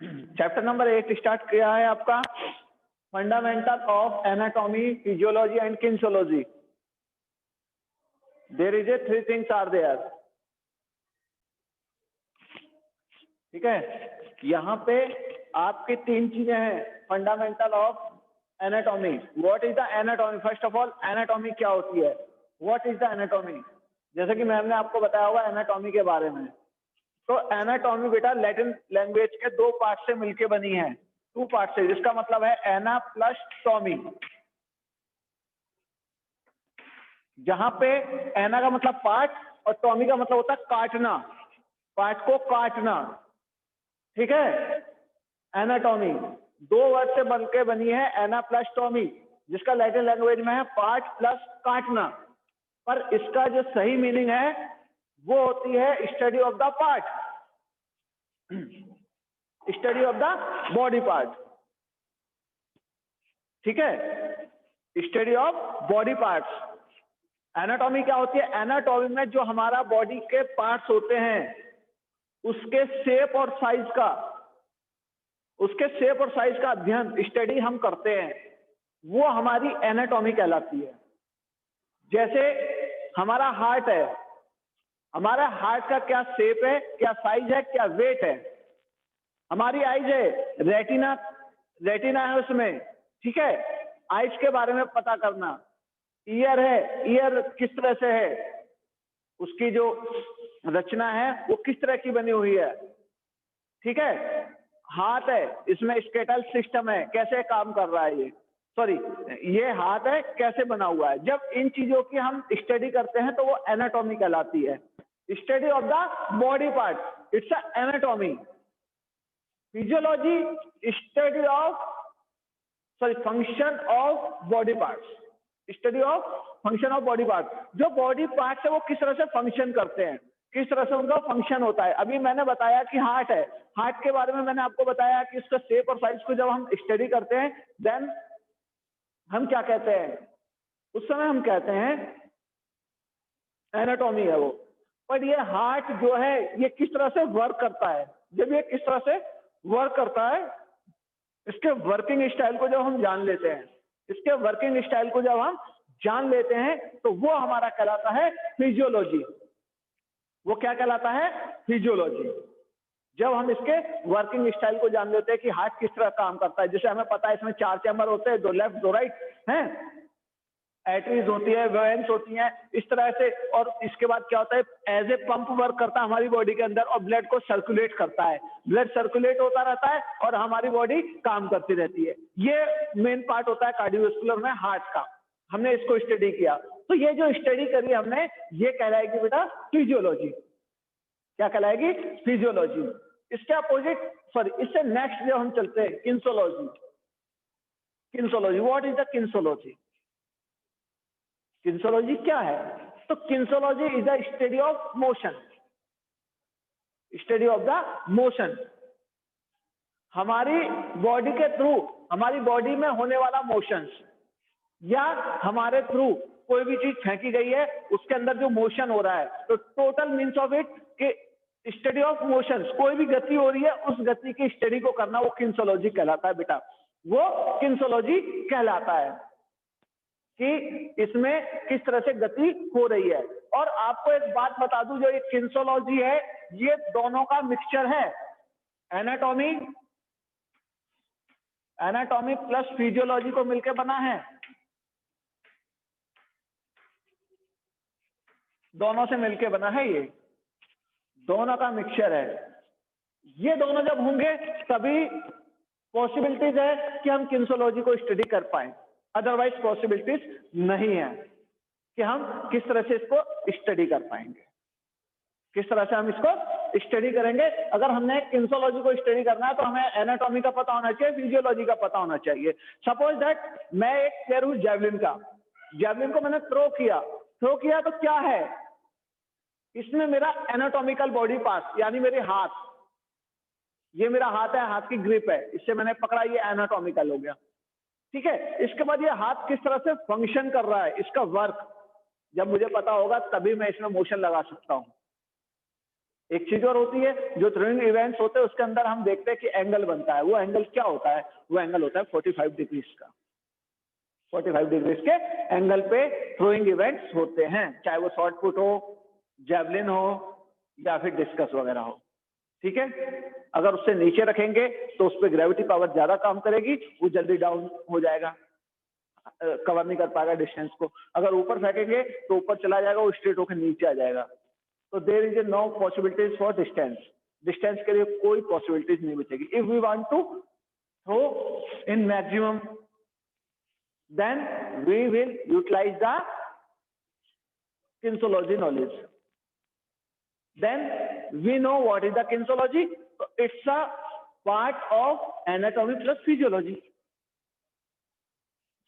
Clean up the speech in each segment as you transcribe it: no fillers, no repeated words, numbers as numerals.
Chapter number 8 start किया है आपका, fundamental of anatomy, physiology and kinesiology. There is a 3 things are there. ठीक है, यहाँ पे आपकी 3 चीजें हैं। Fundamental of anatomy, what is the anatomy. First of all anatomy क्या होती है, व्हाट इज द एनाटॉमी। जैसे कि मैम ने आपको बताया होगा एनाटॉमी के बारे में। तो एनाटॉमी बेटा लैटिन लैंग्वेज के 2 पार्ट से मिलके बनी है, 2 पार्ट से, जिसका मतलब है एना प्लस टॉमी। जहां पे एना का मतलब पार्ट और टॉमी का मतलब होता है काटना, पार्ट को काटना। ठीक है, एनाटॉमी 2 वर्ड से बनके बनी है, एना प्लस टॉमी, जिसका लैटिन लैंग्वेज में है पार्ट प्लस काटना। पर इसका जो सही मीनिंग है वो होती है study of the part, study of the body part. ठीक है, study of body parts. Anatomy क्या होती है, एनाटॉमी में जो हमारा बॉडी के पार्ट्स होते हैं उसके शेप और साइज का, उसके शेप और साइज का अध्ययन, स्टडी हम करते हैं, वो हमारी एनाटॉमी कहलाती है। जैसे हमारा हार्ट है, हमारा हार्ट का क्या शेप है, क्या साइज है, क्या वेट है। हमारी आइज है, रेटिना, रेटिना है उसमें। ठीक है, आइज के बारे में पता करना। ईयर है, ईयर किस तरह से है, उसकी जो रचना है वो किस तरह की बनी हुई है। ठीक है, हाथ है, इसमें स्केटल सिस्टम है, कैसे काम कर रहा है ये, सॉरी ये हाथ है कैसे बना हुआ है। जब इन चीजों की हम स्टडी करते हैं तो वो एनाटॉमी कहलाती है। Study of the body part, it's a anatomy. Physiology, study of, sorry function of body parts, study of function of body part. जो बॉडी पार्ट्स है वो किस तरह से फंक्शन करते हैं, किस तरह से उनका फंक्शन होता है। अभी मैंने बताया कि हार्ट है, हार्ट के बारे में मैंने आपको बताया कि उसका शेप और साइज को जब हम स्टडी करते हैं देन हम क्या कहते हैं, उस समय हम कहते हैं एनाटॉमी है वो। पर ये हार्ट जो है ये किस तरह से वर्क करता है, जब ये किस तरह से वर्क करता है, इसके वर्किंग स्टाइल को जब हम जान लेते हैं, इसके वर्किंग स्टाइल को जब हम जान लेते हैं तो वो हमारा कहलाता है फिजियोलॉजी। वो क्या कहलाता है, फिजियोलॉजी। जब हम इसके वर्किंग स्टाइल को जान लेते हैं कि हार्ट किस तरह काम करता है। जैसे हमें पता है इसमें 4 चैम्बर होते हैं, 2 लेफ्ट 2 राइट हैं, एटरीज होती है, वेन्स होती हैं, इस तरह से। और इसके बाद क्या होता है, एज ए पंप वर्क करता है हमारी बॉडी के अंदर और ब्लड को सर्कुलेट करता है, ब्लड सर्कुलेट होता रहता है और हमारी बॉडी काम करती रहती है। ये मेन पार्ट होता है कार्डियोवैस्कुलर में हार्ट का। हमने इसको स्टडी किया, तो ये जो स्टडी करी हमने ये कहलाएगी बेटा फिजियोलॉजी। क्या कहलाएगी, फिजियोलॉजी। इसके अपोजिट, सॉरी इससे नेक्स्ट जो हम चलते हैं kinesiology. Kinesiology, what is the kinesiology. Kinesiology क्या है, तो kinesiology is the study of motion, study of the motion. हमारी बॉडी के थ्रू, हमारी बॉडी में होने वाला मोशंस, या हमारे थ्रू कोई भी चीज फेंकी गई है उसके अंदर जो मोशन हो रहा है, तो टोटल मीन्स ऑफ इट कि स्टडी ऑफ मोशंस, कोई भी गति हो रही है उस गति की स्टडी को करना, वो किन्सोलॉजी कहलाता है बेटा, वो किन्सोलॉजी कहलाता है कि इसमें किस तरह से गति हो रही है। और आपको एक बात बता दूं, जो ये किन्सोलॉजी है ये दोनों का मिक्सचर है, एनाटॉमी, एनाटॉमी प्लस फिजियोलॉजी को मिलकर बना है, दोनों से मिलके बना है, ये दोनों का मिक्सचर है। ये दोनों जब होंगे तभी पॉसिबिलिटीज है कि हम किन्सोलॉजी को स्टडी कर पाए, अदरवाइज पॉसिबिलिटीज नहीं है कि हम किस तरह से इसको स्टडी कर पाएंगे। किस तरह से हम इसको स्टडी करेंगे, अगर हमने किन्सोलॉजी को स्टडी करना है तो हमें एनाटॉमी का पता होना चाहिए, फिजियोलॉजी का पता होना चाहिए। सपोज दैट मैं एक प्लेयर हूं जैवलिन का, जैवलिन को मैंने थ्रो किया, थ्रो किया तो क्या है, इसमें मेरा एनाटॉमिकल बॉडी पार्ट यानी मेरे हाथ, ये मेरा हाथ है, हाथ की ग्रिप है, इससे मैंने पकड़ा, ये एनाटॉमिकल हो गया। ठीक है, इसके बाद ये हाथ किस तरह से फंक्शन कर रहा है, इसका वर्क जब मुझे पता होगा तभी मैं इसमें मोशन लगा सकता हूं। एक चीज और होती है, जो थ्रोइंग इवेंट्स होते हैं उसके अंदर हम देखते हैं कि एंगल बनता है। वो एंगल क्या होता है? वो एंगल होता है 45 डिग्रीज का। 45 डिग्रीज के एंगल पे थ्रोइंग इवेंट्स होते हैं, चाहे वो शॉर्ट पुट हो, जैवलिन हो या फिर डिस्कस वगैरह हो। ठीक है, अगर उससे नीचे रखेंगे तो उस पर ग्रेविटी पावर ज्यादा काम करेगी, वो जल्दी डाउन हो जाएगा, कवर नहीं कर पाएगा डिस्टेंस को। अगर ऊपर फेंकेंगे तो ऊपर चला जाएगा, वो स्ट्रेट होकर नीचे आ जाएगा। तो there is no possibilities for distance. Distance के लिए कोई पॉसिबिलिटीज नहीं बचेगी। If we want to throw in maximum, then we will utilize the kinesiology knowledge. Then we know what is the kinesiology. It's a part of anatomy plus physiology.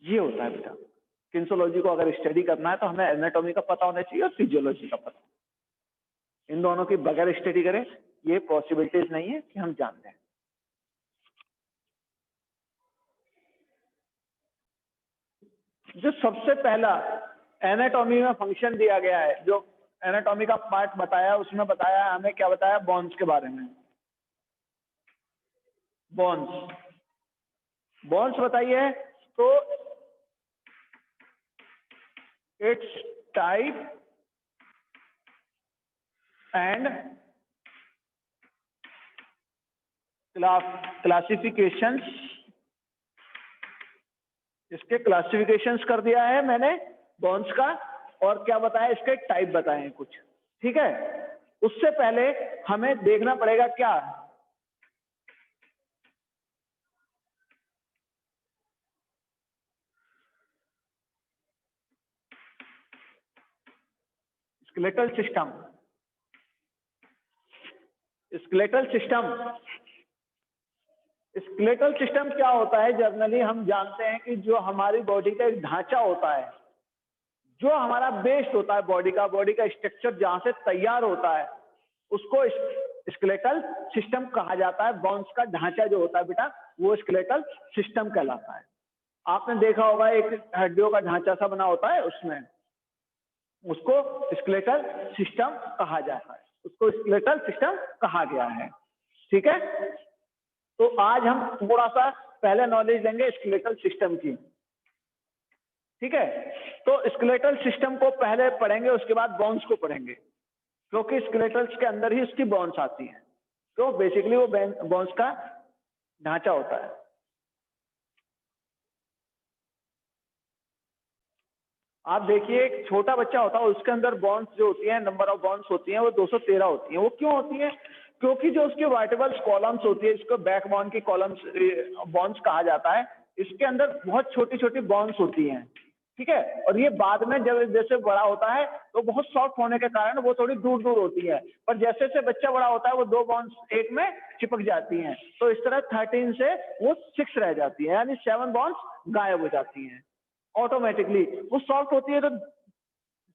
ये होता है बेटा। किंसोलॉजी को अगर स्टडी करना है तो हमें एनाटॉमी का पता होना चाहिए और फिजियोलॉजी का पता। इन दोनों की बगैर स्टडी करें ये पॉसिबिलिटीज नहीं है कि हम जानते हैं। जो सबसे पहला एनाटॉमी में फंक्शन दिया गया है, जो एनाटॉमी का पार्ट बताया, उसमें बताया हमें क्या बताया? बोन्स के बारे में। बोन्स, बोन्स बताइए तो इट्स टाइप एंड क्लासिफिकेशंस। इसके क्लासिफिकेशंस कर दिया है मैंने बोन्स का, और क्या बताया? इसके टाइप बताए हैं कुछ। ठीक है, उससे पहले हमें देखना पड़ेगा क्या? Skeletal system. Skeletal system, skeletal system क्या होता है? जनरली हम जानते हैं कि जो हमारी बॉडी का एक ढांचा होता है, जो हमारा बेस होता है बॉडी का स्ट्रक्चर जहां से तैयार होता है, उसको स्केलेटल सिस्टम कहा जाता है। बोन्स का ढांचा जो होता है बेटा, वो स्केलेटल सिस्टम कहलाता है। आपने देखा होगा एक हड्डियों का ढांचा सा बना होता है, उसमें उसको स्केलेटल सिस्टम कहा जाता है, उसको स्केलेटल सिस्टम कहा गया है। ठीक है, तो आज हम थोड़ा सा पहले नॉलेज लेंगे स्केलेटल सिस्टम की। ठीक है, तो स्केलेटल सिस्टम को पहले पढ़ेंगे, उसके बाद बोन्स को पढ़ेंगे, क्योंकि स्केलेटल्स के अंदर ही उसकी बोन्स आती हैं। तो बेसिकली वो बोन्स का ढांचा होता है। आप देखिए एक छोटा बच्चा होता है, उसके अंदर बोन्स जो होती है, नंबर ऑफ बोन्स होती हैं वो 213 होती हैं। वो क्यों होती है? क्योंकि जो उसकी वर्टिब्रल कॉलम्स होती है, इसको बैकबोन की कॉलम्स बोन्स कहा जाता है, इसके अंदर बहुत छोटी छोटी बोन्स होती हैं। ठीक है, और ये बाद में जब जैसे बड़ा होता है तो बहुत सॉफ्ट होने के कारण वो थोड़ी दूर दूर होती है, पर जैसे जैसे बच्चा बड़ा होता है वो दो बोन्स एक में चिपक जाती हैं। तो इस तरह 13 से वो 6 रह जाती है, यानी 7 बोन्स गायब हो जाती हैं ऑटोमेटिकली। वो सॉफ्ट होती है तो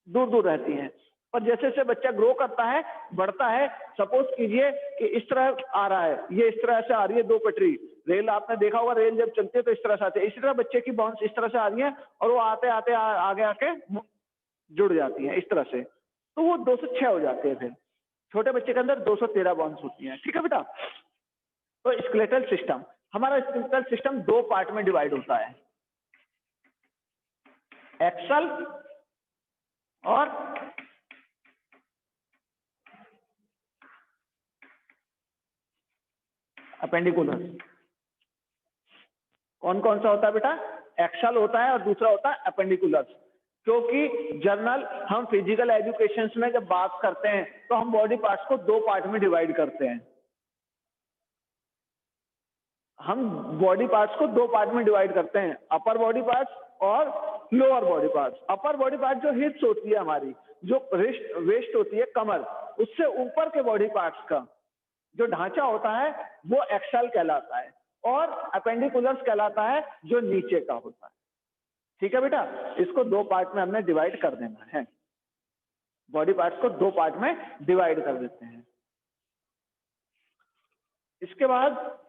दूर दूर रहती हैं, पर जैसे जैसे बच्चा ग्रो करता है, बढ़ता है, सपोज कीजिए कि इस तरह आ रहा है, ये इस तरह से आ रही है, दो पटरी रेल, आपने देखा होगा रेल जब चलती है तो इस तरह से आती है। इसी तरह बच्चे की बोन्स इस तरह से आ रही है और वो आते आते आगे आके जुड़ जाती है इस तरह से, तो वो 206 हो जाते हैं। फिर छोटे बच्चे के अंदर 213 बोन्स होती हैं। ठीक है बेटा, तो स्केलेटल सिस्टम, हमारा स्केलेटल सिस्टम दो पार्ट में डिवाइड होता है, एक्सल और अपेंडिकुलर। कौन कौन सा होता है बेटा? एक्सल होता है और दूसरा होता है अपेंडिकुलर। क्योंकि जर्नल हम फिजिकल एजुकेशन में जब बात करते हैं तो हम बॉडी पार्ट्स को दो पार्ट में डिवाइड करते हैं। हम बॉडी पार्ट्स को दो पार्ट में डिवाइड करते हैं, अपर बॉडी पार्ट्स और lower body parts. Upper body part जो हिप्स होती है हमारी, जो वेस्ट होती है कमर, उससे ऊपर के बॉडी पार्ट्स का जो ढांचा होता है वो एक्सल कहलाता है, और अपेंडिकुलर्स कहलाता है जो नीचे का होता है। ठीक है बेटा, इसको दो पार्ट में हमने डिवाइड कर देना है, बॉडी पार्ट्स को दो पार्ट में डिवाइड कर देते हैं। इसके बाद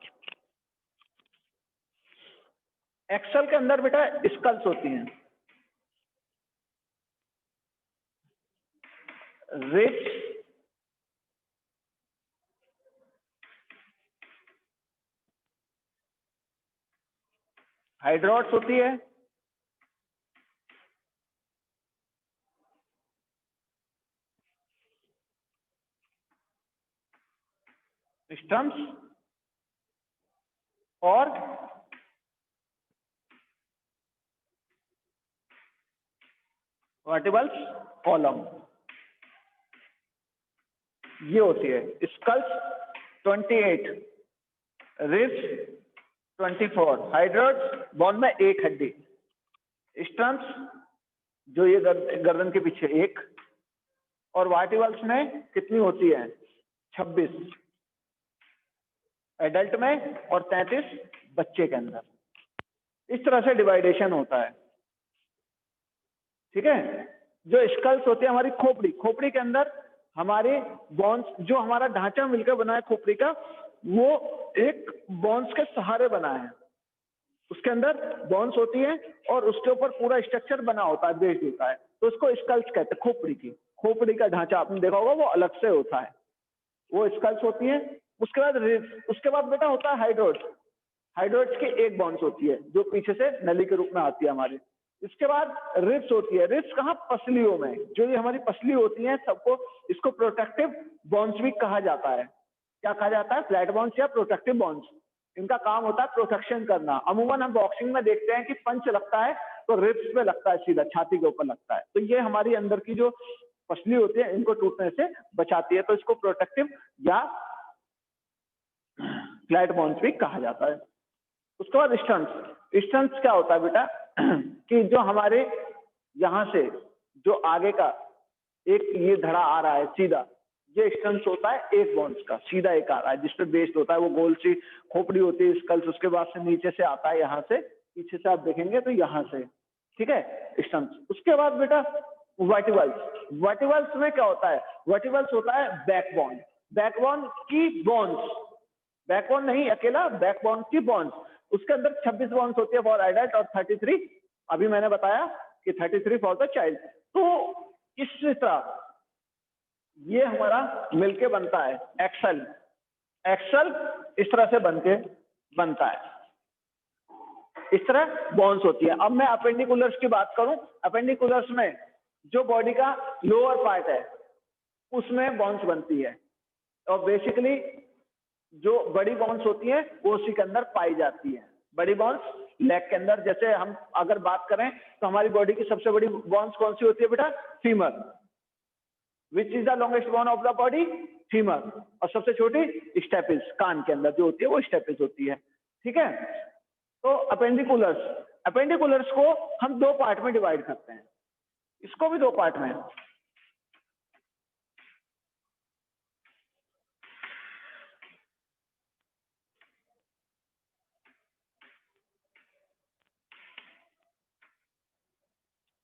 एक्सल के अंदर बेटा स्कल्स होती हैं, रिच हाइड्रोट्स होती है, स्टम्प्स और वर्टिबल्स कॉलम, ये होती है। स्कल्स 28, रिब्स 24, हाइड्रोट्स बोन में एक हड्डी, स्टम्प्स जो ये गर्दन के पीछे एक, और वर्टिबल्स में कितनी होती है 26 एडल्ट में और 33 बच्चे के अंदर। इस तरह से डिवाइडेशन होता है, ठीक है। जो स्कल्स होती है हमारी खोपड़ी, खोपड़ी के अंदर हमारे बोन्स, जो हमारा ढांचा मिलकर बना है खोपड़ी का, वो एक बोन्स के सहारे बना है। उसके अंदर बोन्स होती है और उसके ऊपर पूरा स्ट्रक्चर बना होता है, बेस्ड होता है, तो उसको स्कल्स कहते हैं। खोपड़ी की, खोपड़ी का ढांचा आपने देखा होगा वो अलग से होता है, वो स्कल्स होती है। उसके बाद रिब्स, उसके बाद बेटा होता है हाइड्रोट्स। हाइड्रोट्स की एक बोन्स होती है जो पीछे से नली के रूप में आती है हमारी। इसके बाद रिब्स होती है। रिब्स कहाँ? पसलियों में, जो ये हमारी पसली होती है सबको, इसको प्रोटेक्टिव बोन्स भी कहा जाता है। क्या कहा जाता है? फ्लैट बोन्स या प्रोटेक्टिव बोन्स। इनका काम होता है प्रोटेक्शन करना। अमूमन हम बॉक्सिंग में देखते हैं कि पंच लगता है तो रिब्स पे लगता है, सीधा छाती के ऊपर लगता है, तो ये हमारी अंदर की जो पसली होती है इनको टूटने से बचाती है, तो इसको प्रोटेक्टिव या फ्लैट बोन्स भी कहा जाता है। उसके बाद स्टंट्स। स्टंट्स क्या होता है बेटा कि जो हमारे यहाँ से जो आगे का एक ये धड़ा आ रहा है सीधा, ये स्टंट्स होता है एक बोन्स का, सीधा एक आ रहा है जिस पे बेस्ड होता है, वो गोल सी खोपड़ी होती है स्कल्स, उसके बाद से नीचे से आता है, यहाँ से पीछे से आप देखेंगे तो यहाँ से, ठीक है, स्टंट्स। उसके बाद बेटा वर्टिबल्स। वर्टिबल्स में क्या होता है? वर्टिबल्स होता है बैकबोन, बैकबोन की बोन्स, बैकबोन नहीं अकेला, बैकबोन की बोन्स। उसके अंदर 26 बोन्स होती है फॉर एडल्ट और 33, अभी मैंने बताया कि 33 फॉर द चाइल्ड। तो इस तरह ये हमारा मिलके बनता है एक्सल। एक्सल इस तरह से बनके बनता है, इस तरह बोन्स होती है। अब मैं अपेंडिकुलर्स की बात करूं, अपेंडिकुलर्स में जो बॉडी का लोअर पार्ट है उसमें बोन्स बनती है, और बेसिकली जो बड़ी बोन्स होती है वो उसी के अंदर पाई जाती है। बड़ी बोन्स लेग के अंदर, जैसे हम अगर बात करें तो हमारी बॉडी की सबसे बड़ी बोन्स कौन सी होती है बेटा? Femur. Which is the longest bone of the body? Femur. और सबसे छोटी स्टेपिस, कान के अंदर जो होती है वो स्टेपिस होती है, ठीक है। तो अपेंडिकुलर्स, अपेंडिकुलर्स को हम दो पार्ट में डिवाइड करते हैं, इसको भी दो पार्ट में।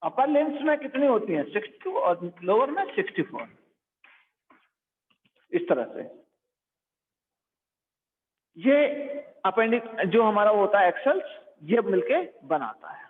अपर लिम्स में कितनी होती हैं? 62 और लोअर में 64, इस तरह से ये अपेंडिक जो हमारा होता है एक्सल्स, ये मिलके बनाता है।